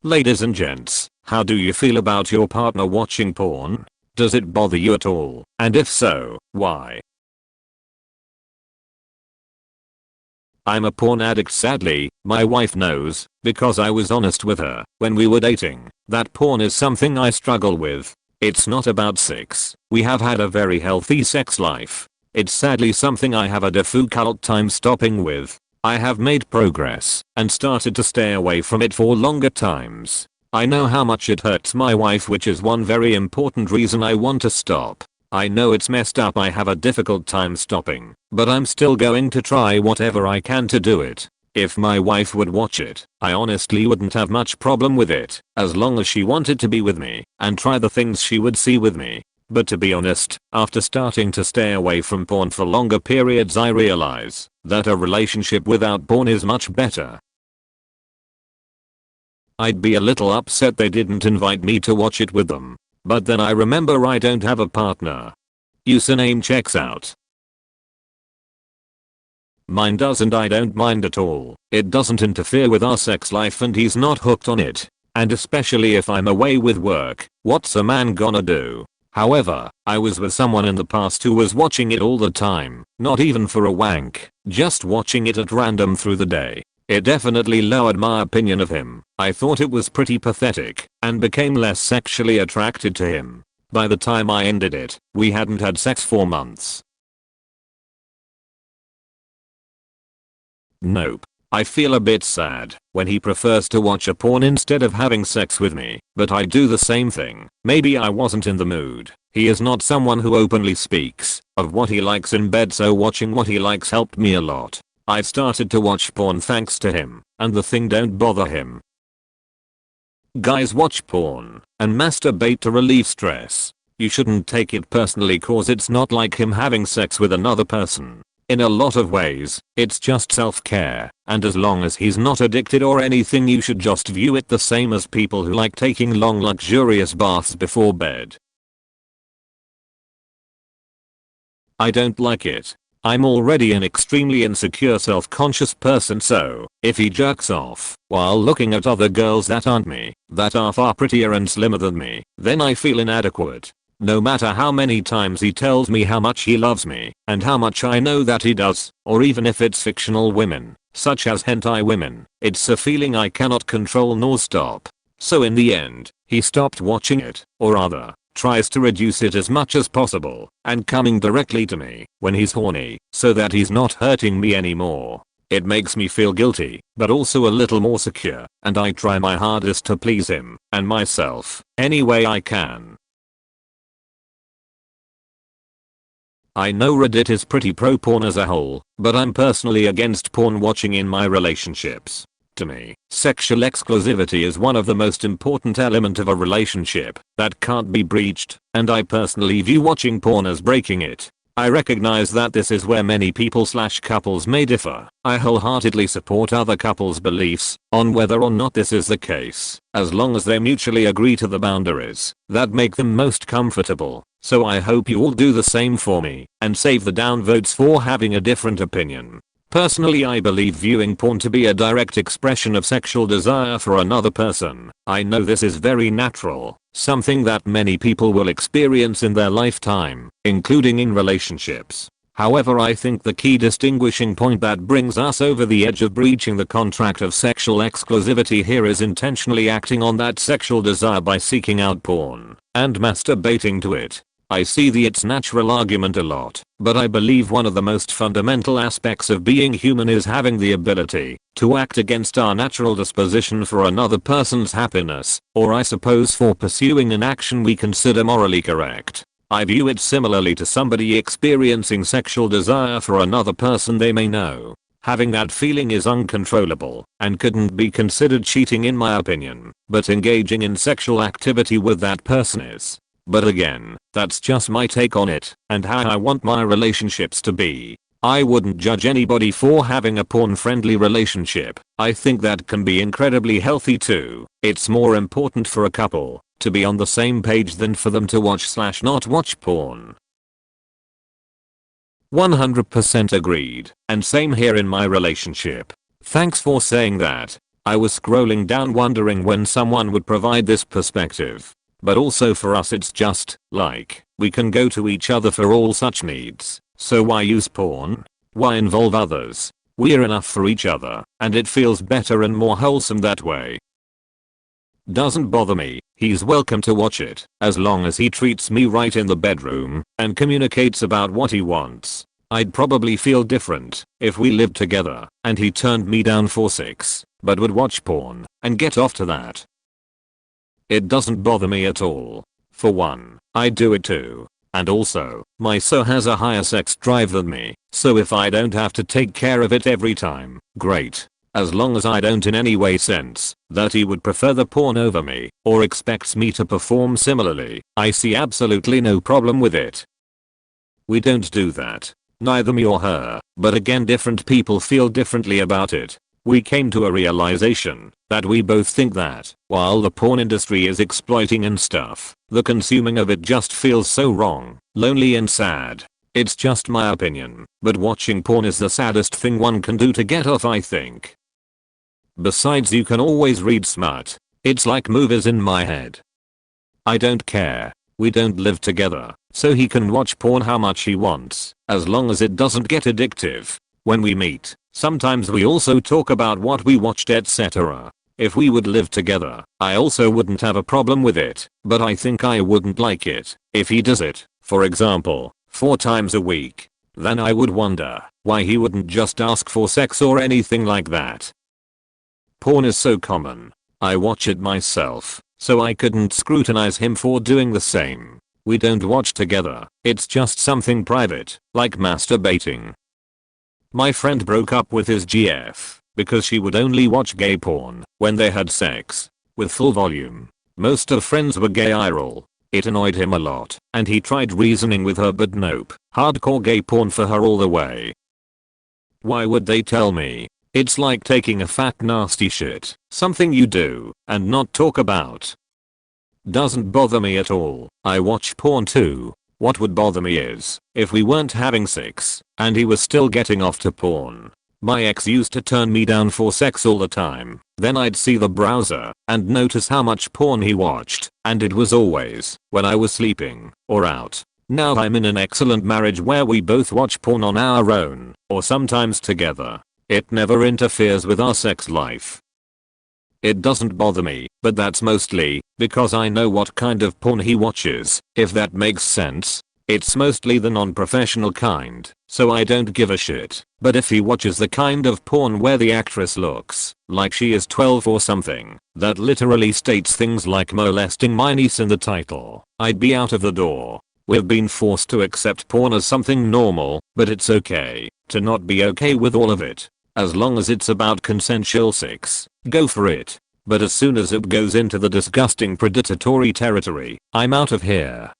Ladies and gents, how do you feel about your partner watching porn? Does it bother you at all? And if so, why? I'm a porn addict sadly, my wife knows, because I was honest with her when we were dating, that porn is something I struggle with. It's not about sex, we have had a very healthy sex life. It's sadly something I have a difficult time stopping with. I have made progress and started to stay away from it for longer times. I know how much it hurts my wife, which is one very important reason I want to stop. I know it's messed up, I have a difficult time stopping, but I'm still going to try whatever I can to do it. If my wife would watch it, I honestly wouldn't have much problem with it, as long as she wanted to be with me and try the things she would see with me. But to be honest, after starting to stay away from porn for longer periods, I realize that a relationship without porn is much better. I'd be a little upset they didn't invite me to watch it with them. But then I remember I don't have a partner. Username checks out. Mine does, and I don't mind at all. It doesn't interfere with our sex life and he's not hooked on it. And especially if I'm away with work, what's a man gonna do? However, I was with someone in the past who was watching it all the time, not even for a wank, just watching it at random through the day. It definitely lowered my opinion of him. I thought it was pretty pathetic and became less sexually attracted to him. By the time I ended it, we hadn't had sex for months. Nope. I feel a bit sad when he prefers to watch a porn instead of having sex with me, but I do the same thing. Maybe I wasn't in the mood. He is not someone who openly speaks of what he likes in bed, so watching what he likes helped me a lot. I've started to watch porn thanks to him, and the thing don't bother him. Guys watch porn and masturbate to relieve stress. You shouldn't take it personally, cause it's not like him having sex with another person. In a lot of ways, it's just self-care, and as long as he's not addicted or anything, you should just view it the same as people who like taking long luxurious baths before bed. I don't like it. I'm already an extremely insecure, self-conscious person, so if he jerks off while looking at other girls that aren't me, that are far prettier and slimmer than me, then I feel inadequate. No matter how many times he tells me how much he loves me and how much I know that he does, or even if it's fictional women, such as hentai women, it's a feeling I cannot control nor stop. So in the end, he stopped watching it, or rather, tries to reduce it as much as possible and coming directly to me when he's horny so that he's not hurting me anymore. It makes me feel guilty, but also a little more secure, and I try my hardest to please him and myself any way I can. I know Reddit is pretty pro porn as a whole, but I'm personally against porn watching in my relationships. To me, sexual exclusivity is one of the most important elements of a relationship that can't be breached, and I personally view watching porn as breaking it. I recognize that this is where many people/couples may differ. I wholeheartedly support other couples' beliefs on whether or not this is the case, as long as they mutually agree to the boundaries that make them most comfortable. So I hope you all do the same for me and save the downvotes for having a different opinion. Personally, I believe viewing porn to be a direct expression of sexual desire for another person. I know this is very natural, something that many people will experience in their lifetime, including in relationships. However, I think the key distinguishing point that brings us over the edge of breaching the contract of sexual exclusivity here is intentionally acting on that sexual desire by seeking out porn and masturbating to it. I see its natural argument a lot, but I believe one of the most fundamental aspects of being human is having the ability to act against our natural disposition for another person's happiness, or I suppose for pursuing an action we consider morally correct. I view it similarly to somebody experiencing sexual desire for another person they may know. Having that feeling is uncontrollable and couldn't be considered cheating in my opinion, but engaging in sexual activity with that person is. But again, that's just my take on it and how I want my relationships to be. I wouldn't judge anybody for having a porn-friendly relationship. I think that can be incredibly healthy too. It's more important for a couple to be on the same page than for them to watch/not watch porn. 100% agreed, and same here in my relationship. Thanks for saying that. I was scrolling down wondering when someone would provide this perspective. But also for us it's just, like, we can go to each other for all such needs, so why use porn? Why involve others? We're enough for each other, and it feels better and more wholesome that way. Doesn't bother me, he's welcome to watch it, as long as he treats me right in the bedroom, and communicates about what he wants. I'd probably feel different if we lived together and he turned me down for sex, but would watch porn and get off to that. It doesn't bother me at all. For one, I do it too. And also, my so has a higher sex drive than me, so if I don't have to take care of it every time, great. As long as I don't in any way sense that he would prefer the porn over me or expects me to perform similarly, I see absolutely no problem with it. We don't do that. Neither me or her, but again different people feel differently about it. We came to a realization that we both think that, while the porn industry is exploiting and stuff, the consuming of it just feels so wrong, lonely and sad. It's just my opinion, but watching porn is the saddest thing one can do to get off, I think. Besides, you can always read smut. It's like movies in my head. I don't care. We don't live together, so he can watch porn how much he wants, as long as it doesn't get addictive. When we meet, sometimes we also talk about what we watched, etc. If we would live together, I also wouldn't have a problem with it, but I think I wouldn't like it if he does it, for example, 4 times a week. Then I would wonder why he wouldn't just ask for sex or anything like that. Porn is so common. I watch it myself, so I couldn't scrutinize him for doing the same. We don't watch together, it's just something private, like masturbating. My friend broke up with his GF because she would only watch gay porn when they had sex, with full volume. Most her friends were gay IRL. It annoyed him a lot, and he tried reasoning with her, but nope, hardcore gay porn for her all the way. Why would they tell me? It's like taking a fat nasty shit, something you do and not talk about. Doesn't bother me at all. I watch porn too. What would bother me is if we weren't having sex and he was still getting off to porn. My ex used to turn me down for sex all the time. Then I'd see the browser and notice how much porn he watched, and it was always when I was sleeping or out. Now I'm in an excellent marriage where we both watch porn on our own or sometimes together. It never interferes with our sex life. It doesn't bother me, but that's mostly because I know what kind of porn he watches, if that makes sense. It's mostly the non-professional kind, so I don't give a shit. But if he watches the kind of porn where the actress looks like she is 12 or something, that literally states things like molesting my niece in the title, I'd be out of the door. We've been forced to accept porn as something normal, but it's okay to not be okay with all of it. As long as it's about consensual sex, go for it. But as soon as it goes into the disgusting predatory territory, I'm out of here.